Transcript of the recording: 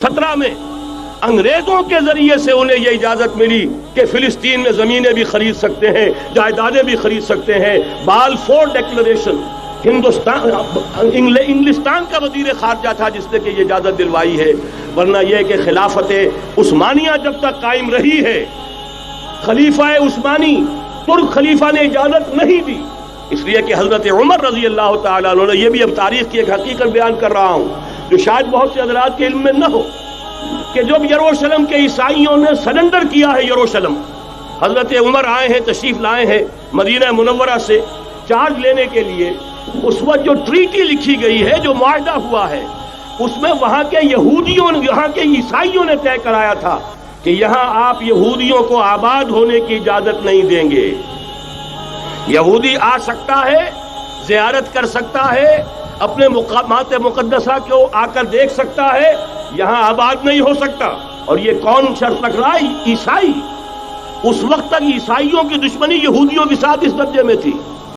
17 میں انگریزوں کے ذریعے سے انہیں یہ اجازت ملی کہ فلسطین میں زمینیں بھی خرید سکتے ہیں، جائیدادیں بھی خرید سکتے ہیں۔ بالفور ڈیکلریشن انگلستان کا وزیر خارجہ تھا جس نے کہ یہ اجازت دلوائی ہے، ورنہ یہ کہ خلافت عثمانیہ جب تک قائم رہی ہے، خلیفہ عثمانی ترک خلیفہ نے اجازت نہیں دی، اس لیے کہ حضرت عمر رضی اللہ تعالیٰ عنہ نے، یہ بھی اب تاریخ کی ایک حقیقت بیان کر رہا ہوں جو شاید بہت سے حضرات کے علم میں نہ ہو، کہ جب یروشلم کے عیسائیوں نے سرنڈر کیا ہے یروشلم، حضرت عمر آئے ہیں، تشریف لائے ہیں مدینہ منورہ سے چارج لینے کے لیے، اس وقت جو ٹریٹی لکھی گئی ہے، جو معاہدہ ہوا ہے، اس میں وہاں کے یہودیوں نے، یہاں کے عیسائیوں نے طے کرایا تھا کہ یہاں آپ یہودیوں کو آباد ہونے کی اجازت نہیں دیں گے۔ یہودی آ سکتا ہے، زیارت کر سکتا ہے، اپنے مقامات مقدسہ کو آ کر دیکھ سکتا ہے، یہاں آباد نہیں ہو سکتا۔ اور یہ کون شرط رکھ رہا ہے؟ عیسائی۔ اس وقت تک عیسائیوں کی دشمنی یہودیوں کے ساتھ اس درجے میں تھی۔